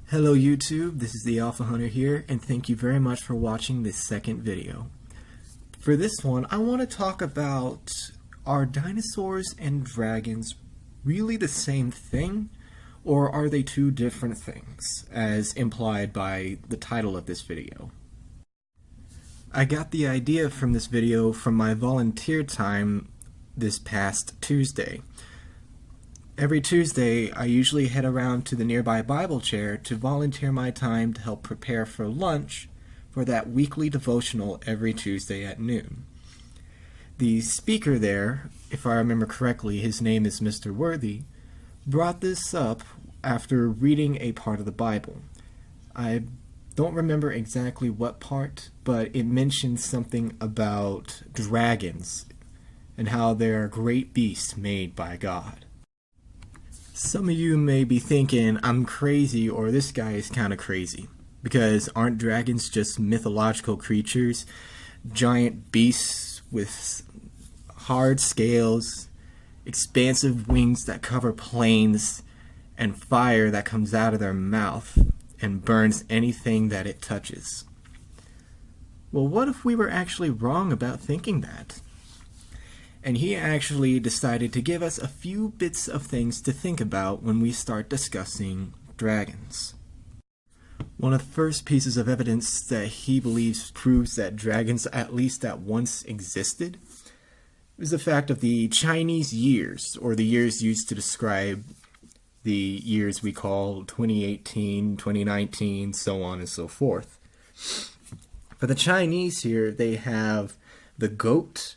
Hello YouTube, this is the Alpha Hunter here, and thank you very much for watching this second video. For this one, I want to talk about, are dinosaurs and dragons really the same thing, or are they two different things, as implied by the title of this video? I got the idea from this video from my volunteer time this past Tuesday. Every Tuesday, I usually head around to the nearby Bible chair to volunteer my time to help prepare for lunch for that weekly devotional every Tuesday at noon. The speaker there, if I remember correctly, his name is Mr. Worthy, brought this up after reading a part of the Bible. I don't remember exactly what part, but it mentioned something about dragons and how they're great beasts made by God. Some of you may be thinking I'm crazy or this guy is kind of crazy, because aren't dragons just mythological creatures, giant beasts with hard scales, expansive wings that cover plains, and fire that comes out of their mouth and burns anything that it touches? Well, what if we were actually wrong about thinking that? And he actually decided to give us a few bits of things to think about when we start discussing dragons. One of the first pieces of evidence that he believes proves that dragons at least at once existed is the fact of the Chinese years, or the years used to describe the years we call 2018, 2019, so on and so forth. For the Chinese here, they have the goat,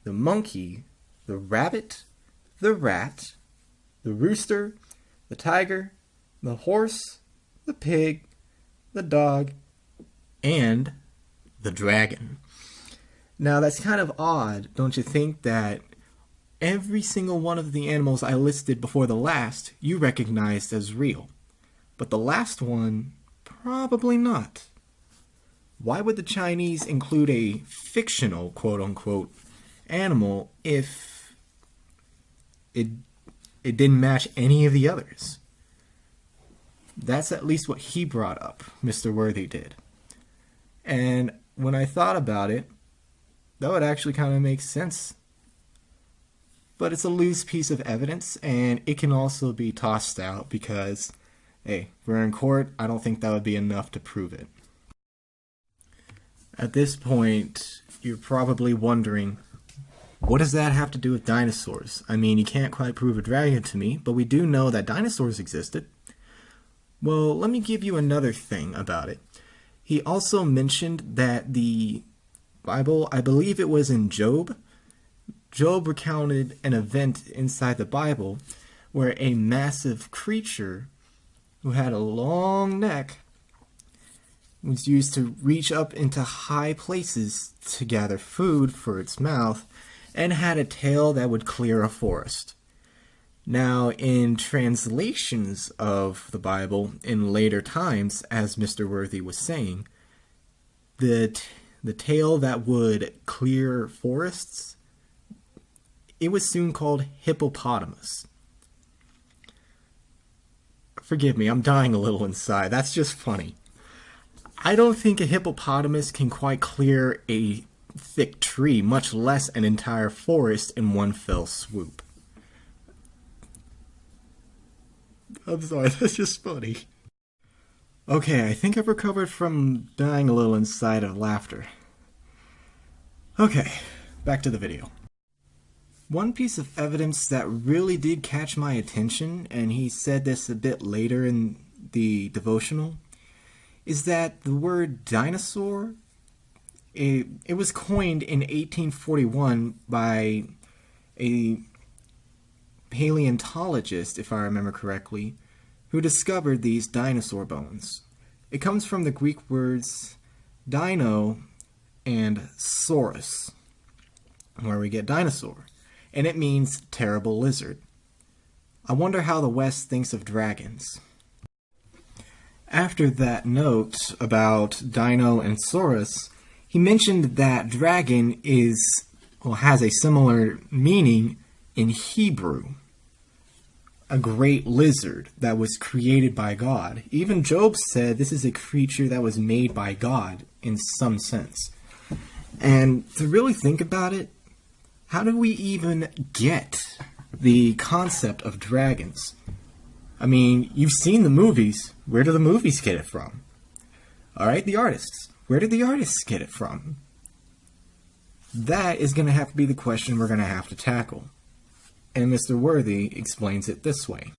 the monkey, the rabbit, the rat, the rooster, the tiger, the horse, the pig, the dog, and the dragon. Now that's kind of odd, don't you think, that every single one of the animals I listed before the last you recognized as real, but the last one, probably not. Why would the Chinese include a fictional, quote-unquote, animal if it didn't match any of the others? That's at least what he brought up, Mr. Worthy did. And when I thought about it, that would actually kind of make sense. But it's a loose piece of evidence, and it can also be tossed out because, hey, we're in court, I don't think that would be enough to prove it. At this point, you're probably wondering, what does that have to do with dinosaurs? I mean, you can't quite prove a dragon to me, but we do know that dinosaurs existed. Well, let me give you another thing about it. He also mentioned that the Bible, I believe it was in Job recounted an event inside the Bible where a massive creature who had a long neck was used to reach up into high places to gather food for its mouth, and had a tail that would clear a forest. Now, in translations of the Bible in later times, as Mr. Worthy was saying, the tail that would clear forests, it was soon called hippopotamus. Forgive me, I'm dying a little inside. That's just funny. I don't think a hippopotamus can quite clear a thick tree, much less an entire forest in one fell swoop. I'm sorry, that's just funny. Okay, I think I've recovered from dying a little inside of laughter. Okay, back to the video. One piece of evidence that really did catch my attention, and he said this a bit later in the devotional, is that the word dinosaur, it was coined in 1841 by a paleontologist, if I remember correctly, who discovered these dinosaur bones. It comes from the Greek words dino and saurus, where we get dinosaur, and it means terrible lizard. I wonder how the West thinks of dragons. After that note about dino and saurus, he mentioned that dragon has a similar meaning in Hebrew. a great lizard that was created by God. Even Job said this is a creature that was made by God in some sense. And to really think about it, how do we even get the concept of dragons? I mean, you've seen the movies. Where do the movies get it from? All right, the artists. Where did the artists get it from? That is going to have to be the question we're going to have to tackle. And Mr. Worthy explains it this way.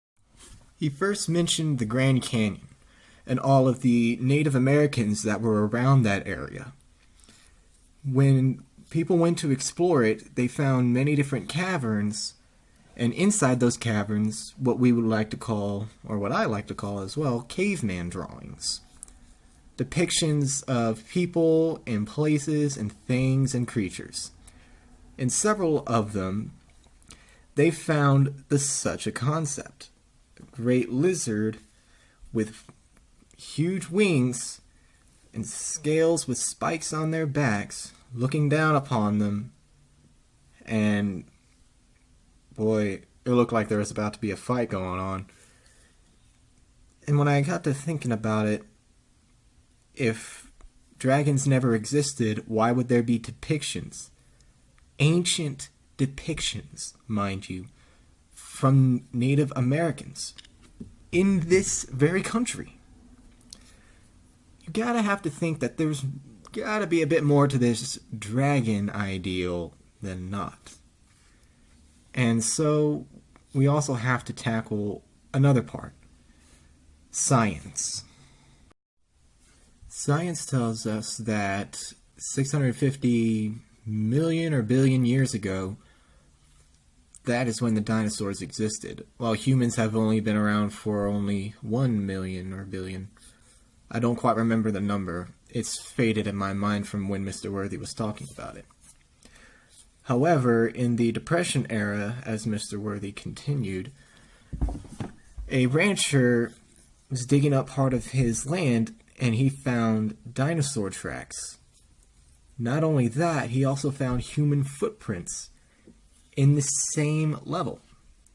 He first mentioned the Grand Canyon and all of the Native Americans that were around that area. When people went to explore it, they found many different caverns, and inside those caverns, what we would like to call, or what I like to call as well, caveman drawings. Depictions of people and places and things and creatures. In several of them, they found such a concept. A great lizard with huge wings and scales with spikes on their backs looking down upon them, and boy, it looked like there was about to be a fight going on. And when I got to thinking about it, if dragons never existed, why would there be depictions? Ancient depictions, mind you, from Native Americans in this very country. You gotta have to think that there's gotta be a bit more to this dragon ideal than not. And so we also have to tackle another part. Science. Science tells us that 650 million or billion years ago, that is when the dinosaurs existed, while humans have only been around for only 1 million or billion. I don't quite remember the number. It's faded in my mind from when Mr. Worthy was talking about it. However, in the Depression era, as Mr. Worthy continued, a rancher was digging up part of his land and he found dinosaur tracks. Not only that, he also found human footprints in the same level,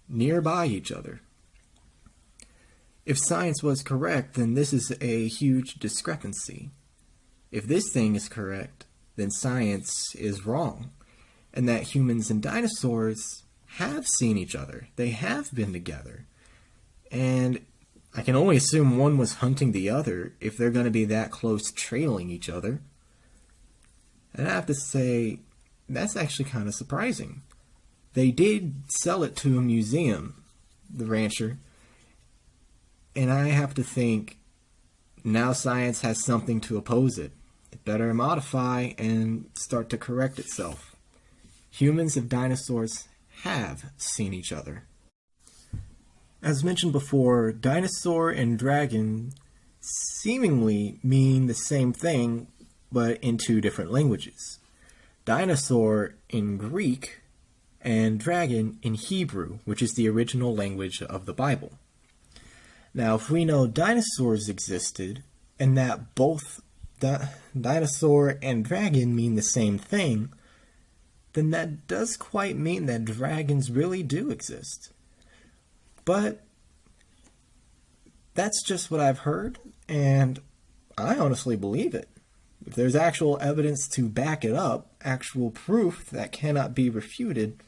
nearby each other. If science was correct, then this is a huge discrepancy. If this thing is correct, then science is wrong, and that humans and dinosaurs have seen each other. They have been together. And I can only assume one was hunting the other if they're going to be that close trailing each other. And I have to say, that's actually kind of surprising. They did sell it to a museum, the rancher, and I have to think, now science has something to oppose it. It better modify and start to correct itself. Humans and dinosaurs have seen each other. As mentioned before, dinosaur and dragon seemingly mean the same thing, but in two different languages. Dinosaur in Greek and dragon in Hebrew, which is the original language of the Bible. Now, if we know dinosaurs existed, and that both dinosaur and dragon mean the same thing, then that does quite mean that dragons really do exist. But that's just what I've heard, and I honestly believe it. If there's actual evidence to back it up, actual proof that cannot be refuted,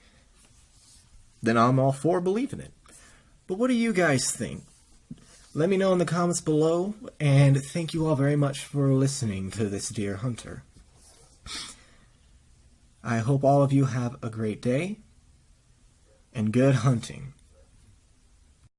then I'm all for believing it. But what do you guys think? Let me know in the comments below, and thank you all very much for listening to this Deer Hunter. I hope all of you have a great day, and good hunting.